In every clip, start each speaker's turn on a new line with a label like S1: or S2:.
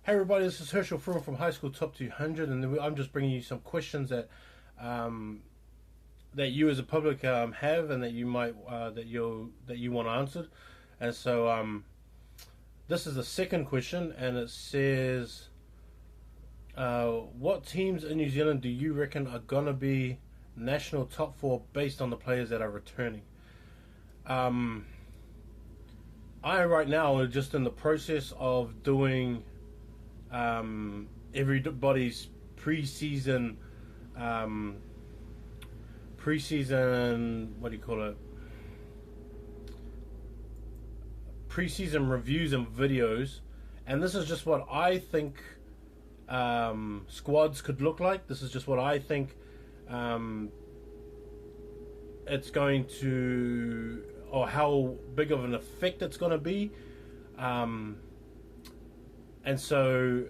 S1: Hey everybody, this is Herschel Froome from High School Top 200, and I'm just bringing you some questions um, that you as a public have, and that you might that you want answered. And so this is the second question, and it says, "What teams in New Zealand do you reckon are gonna be national top four based on the players that are returning?" Um, I right now are just in the process of doing everybody's preseason um, preseason what do you call it preseason reviews and videos, and this is just what I think squads could look like. This is just what I think um, it's going to, or how big of an effect it's going to be. um, and so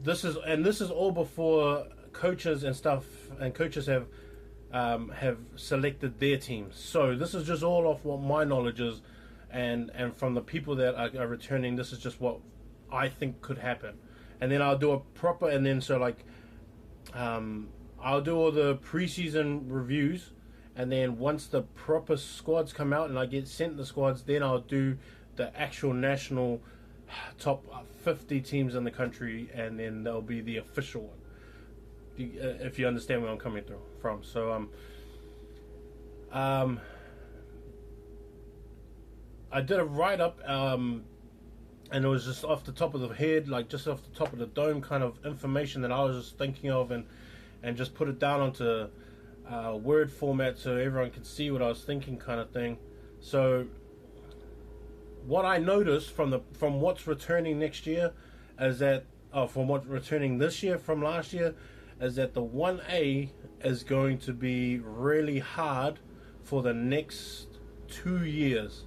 S1: this is all before coaches and stuff, and coaches have selected their teams. So this is just all off what my knowledge is, and from the people that are returning. This is just what I think could happen, and then I'll do a proper, and then so like I'll do all the preseason reviews, and then once the proper squads come out and I get sent the squads, then I'll do the actual national top 50 teams in the country, and then there'll be the official one. If you understand where I'm coming from. So I did a write up, and it was just off the top of the head, like just off the top of the dome kind of information that I was just thinking of, and just put it down onto word format so everyone could see what I was thinking, kind of thing. So what I noticed from what's returning next year is that, from what's returning this year from last year, is that the 1A is going to be really hard for the next 2 years.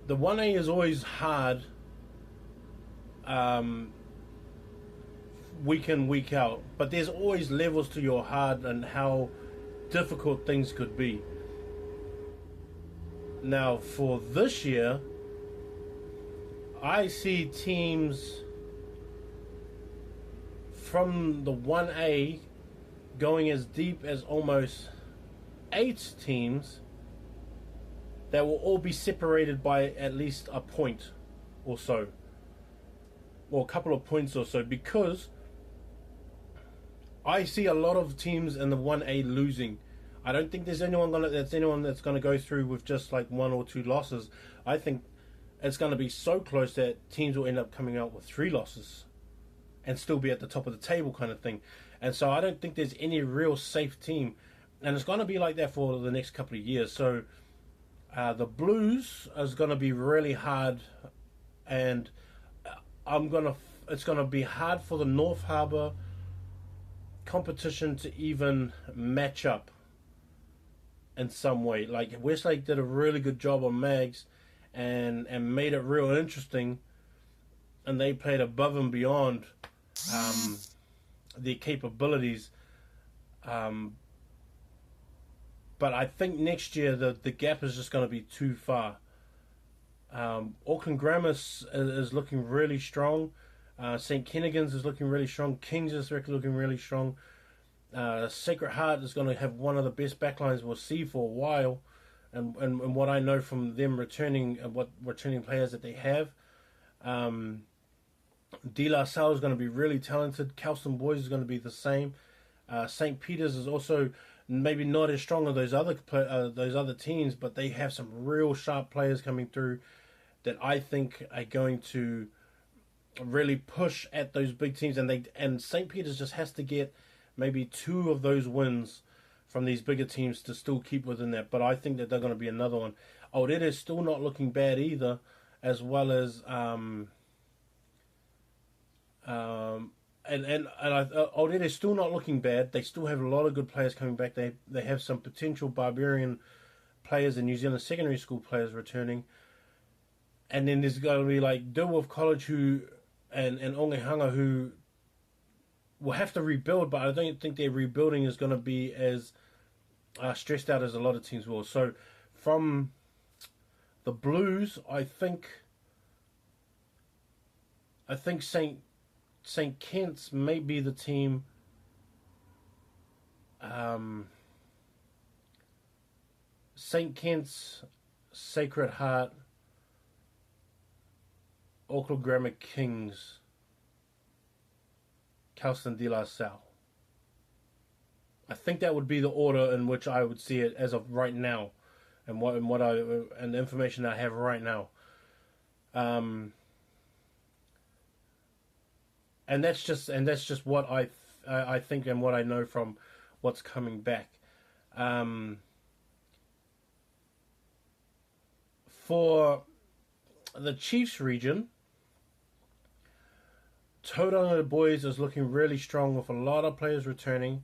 S1: The 1A is always hard, week in, week out, but there's always levels to your hard and how difficult things could be. Now, for this year, I see teams from the 1A going as deep as almost 8 teams that will all be separated by at least a point or so, or a couple of points or so, because I see a lot of teams in the 1A losing. I don't think there's anyone that's gonna go through with just like 1 or 2 losses. I think it's gonna be so close that teams will end up coming out with 3 losses and still be at the top of the table, kind of thing. And so I don't think there's any real safe team, and it's gonna be like that for the next couple of years. So the Blues is gonna be really hard, and it's gonna be hard for the North Harbour competition to even match up in some way. Like Westlake did a really good job on Mags, and made it real interesting, and they played above and beyond their capabilities. But I think next year the gap is just going to be too far. Auckland Grammar is looking really strong. St. Kennigan's is looking really strong. Kings is looking really strong. Sacred Heart is going to have one of the best backlines we'll see for a while, and what I know from them returning, what returning players that they have. De La Salle is going to be really talented. Kelston Boys is going to be the same. St. Peter's is also maybe not as strong as those other teams, but they have some real sharp players coming through that I think are going to really push at those big teams. And St. Peter's just has to get maybe 2 of those wins from these bigger teams to still keep within that. But I think that they're going to be another one. Aorere is still not looking bad either, as well as Aorere is still not looking bad. They still have a lot of good players coming back. They have some potential Barbarian players and New Zealand secondary school players returning. And then there's going to be like Dilworth College and Ongehanga, who will have to rebuild, but I don't think their rebuilding is going to be as stressed out as a lot of teams will. So from the Blues, I think I think Saint Kitts may be the team. Saint Kitts, Sacred Heart, Auckland Grammar Kings, Calston De La Salle. I think that would be the order in which I would see it as of right now, and the information I have right now. And that's just what I think and what I know from what's coming back. For the Chiefs region, Tauranga boys is looking really strong with a lot of players returning.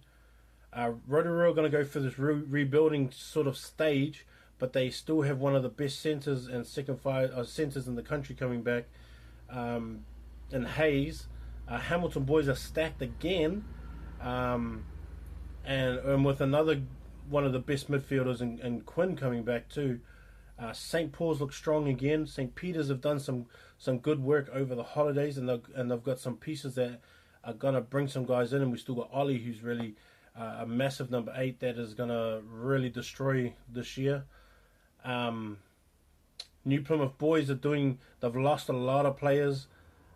S1: Rotorua are going to go for this rebuilding sort of stage, but they still have one of the best centres and centres in the country coming back. In Hayes, Hamilton boys are stacked again, and with another one of the best midfielders in Quinn coming back too. St. Paul's look strong again. St. Peter's have done some good work over the holidays, and they've got some pieces that are gonna bring some guys in. And we still got Ollie, who's really a massive number 8 that is gonna really destroy this year. New Plymouth boys they've lost a lot of players.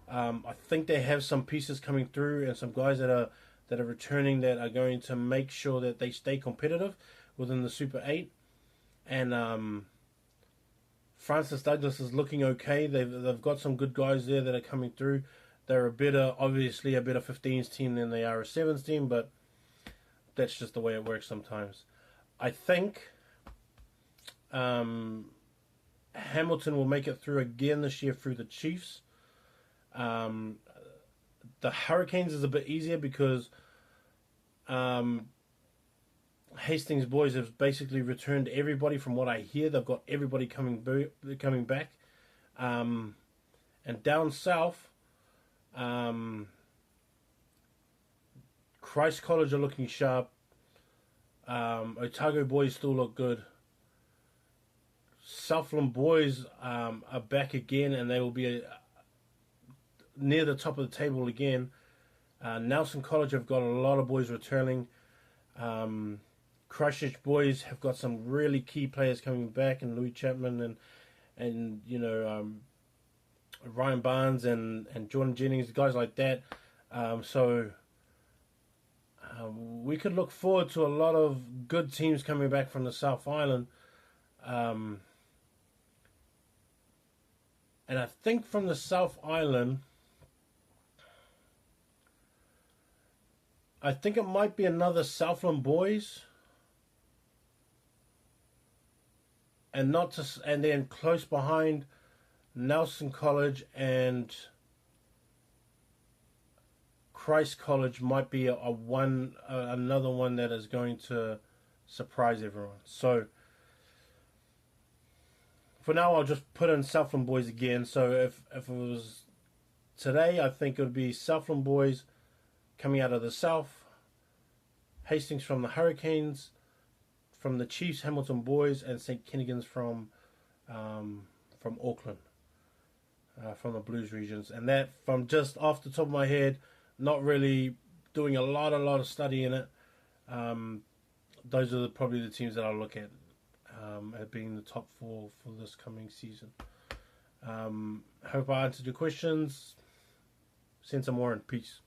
S1: I think they have some pieces coming through and some guys that are returning that are going to make sure that they stay competitive within the Super 8. And Francis Douglas is looking okay. They've got some good guys there that are coming through. They're obviously a better 15s team than they are a 7s team, but that's just the way it works sometimes. I think Hamilton will make it through again this year through the Chiefs. The Hurricanes is a bit easier because Hastings boys have basically returned everybody. From what I hear, they've got everybody coming back. And down south, Christ College are looking sharp. Otago boys still look good. Southland boys are back again, and they will be near the top of the table again. Nelson College have got a lot of boys returning. Christchurch boys have got some really key players coming back, and Louis Chapman and Ryan Barnes and Jordan Jennings, guys like that. So we could look forward to a lot of good teams coming back from the South Island. And I think from the South Island, I think it might be another Southland boys, and then close behind Nelson College and Christ College might be another one that is going to surprise everyone. So for now, I'll just put in Southland boys again. So if it was today, I think it would be Southland boys coming out of the south, Hastings from the Hurricanes, from the Chiefs, Hamilton boys, and St. Kentigans from Auckland, from the Blues regions. And that, from just off the top of my head, not really doing a lot of study in it. Those are probably the teams that I look at being the top 4 for this coming season. Hope I answered your questions. Send some more and peace.